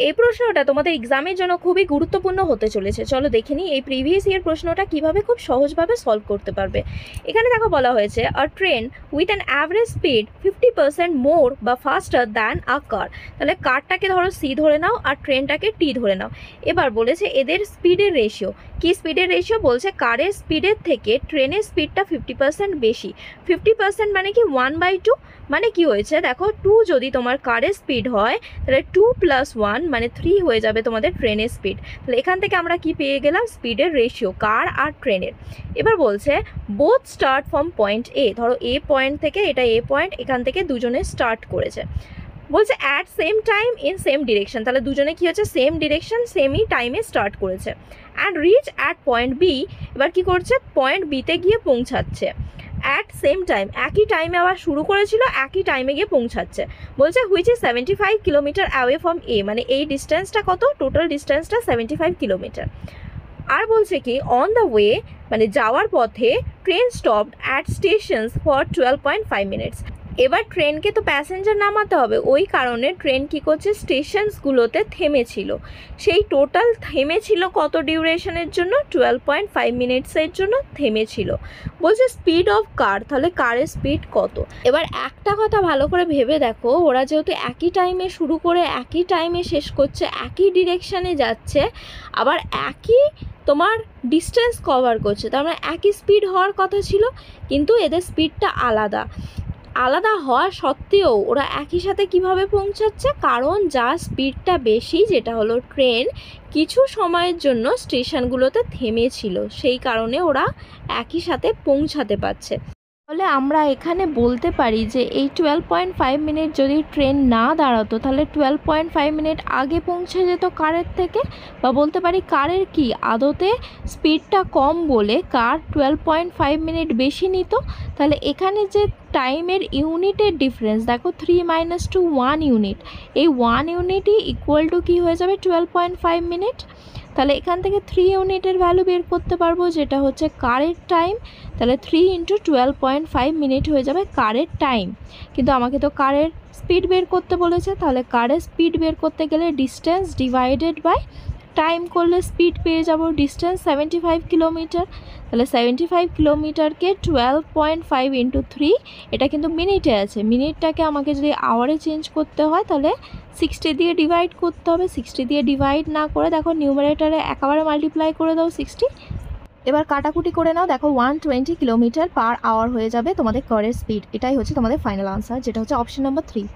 এই প্রশ্নটা তোমাদের এক্সামের জন্য খুবই গুরুত্বপূর্ণ হতে চলেছে। চলো দেখে নিই এই প্রিভিয়াস ইয়ার প্রশ্নটা কিভাবে খুব সহজভাবে সলভ করতে পারবে। এখানে দেখো বলা হয়েছে a train with an average speed 50% more বা ফাস্টার দ্যান আ কার। তাহলে কারটাকে ধরো সি ধরে নাও আর ট্রেনটাকে টি ধরে নাও। এবার বলেছে এদের স্পিডের রেশিও কি, স্পিডের রেশিও বলছে কারের স্পিডের থেকে ট্রেনের স্পিডটা 50% বেশি। 50% মানে কি 1/2, মানে কি হয়েছে দেখো 2 যদি তোমার কারের স্পিড হয় তাহলে 2 + 1 মানে 3 হয়ে যাবে তোমাদের ট্রেনের স্পিড। তাহলে এখান থেকে আমরা কি পেয়ে গেলাম, স্পিডের রেশিও কার আর ট্রেনের। এবার বলছে বোথ স্টার্ট ফ্রম পয়েন্ট এ, ধরো এ পয়েন্ট থেকে, এটা এ পয়েন্ট, এখান থেকে দুজনে স্টার্ট করেছে। বলছে at same time in same direction, তাহলে দুজনে কি হচ্ছে সেম ডিরেকশন সেমই টাইমে স্টার্ট করেছে। And reach at point B, এবার কি করছে পয়েন্ট বিতে গিয়ে পৌঁছাচ্ছে। অ্যাট সেম টাইম, একই টাইমে আবার শুরু করেছিল, একই টাইমে গিয়ে পৌঁছাচ্ছে। বলছে which is 75 kilometre away from a, মানে এই ডিস্টেন্সটা কত, টোটাল ডিস্টেন্সটা 75 কিলোমিটার। আর বলছে কি অন দ্য ওয়ে, মানে যাওয়ার পথে train stopped at stations for 12.5 minutes. এবার ট্রেনকে তো প্যাসেঞ্জার নামাতে হবে, ওই কারণে ট্রেন কী করছে স্টেশনসগুলোতে থেমেছিল। সেই টোটাল থেমেছিল কত ডিউরেশনের জন্য, 12.5 মিনিটসের জন্য থেমেছিল। বলছে স্পিড অফ কার, তাহলে কারের স্পিড কত। এবার একটা কথা ভালো করে ভেবে দেখো, ওরা যেহেতু একই টাইমে শুরু করে একই টাইমে শেষ করছে, একই ডিরেকশানে যাচ্ছে, আবার একই তোমার ডিস্টেন্স কভার করছে, তার মানে একই স্পিড হওয়ার কথা ছিল, কিন্তু এদের স্পিডটা আলাদা। আলাদা হওয়া সত্ত্বেও ওরা একই সাথে কিভাবে পৌঁছাচ্ছে, কারণ যার স্পিডটা বেশি, যেটা হলো ট্রেন, কিছু সময়ের জন্য স্টেশনগুলোতে থেমেছিল, সেই কারণে ওরা একই সাথে পৌঁছাতে পারছে। তাহলে আমরা এখানে বলতে পারি যে এই 12.5 মিনিট যদি ট্রেন না দাঁড়াতো তাহলে 12.5 মিনিট আগে পৌঁছে যেত কারের থেকে, বা বলতে পারি কারের কি আদতে স্পিডটা কম বলে কার 12.5 মিনিট বেশি নিত। তাহলে এখানে যে টাইমের ইউনিটের ডিফারেন্স দেখো 3 - 2 1 ইউনিট, এই 1 ইউনিটই ইকুয়াল টু কী হয়ে যাবে 12.5 মিনিট। তাহলে এখান থেকে 3 ইউনিটের ভ্যালু বের করতে পারবো, যেটা হচ্ছে কারের টাইম। তাহলে 3 × 12.5 মিনিট হয়ে যাবে কারের টাইম। কিন্তু আমাকে তো কারের স্পিড বের করতে বলেছে, তাহলে কারের স্পিড বের করতে গেলে ডিস্টেন্স ডিভাইডেড বাই টাইম করলে স্পিড পেয়ে যাব। ডিস্টেন্স 75 কিলোমিটার, তাহলে 75 কিলোমিটারকে 12.5 × 3, এটা কিন্তু মিনিটে আছে, মিনিটটাকে আমাকে যদি আওয়ারে চেঞ্জ করতে হয় তাহলে 60 দিয়ে ডিভাইড করতে হবে। 60 দিয়ে ডিভাইড না করে দেখো নিউমারেটারে একেবারে মাল্টিপ্লাই করে দাও 60। এবার কাটাকুটি করে নাও, দেখো 120 কিলোমিটার পার আওয়ার হয়ে যাবে তোমাদের কারের স্পিড। এটাই হচ্ছে তোমাদের ফাইনাল আনসার, যেটা হচ্ছে অপশন নাম্বার 3।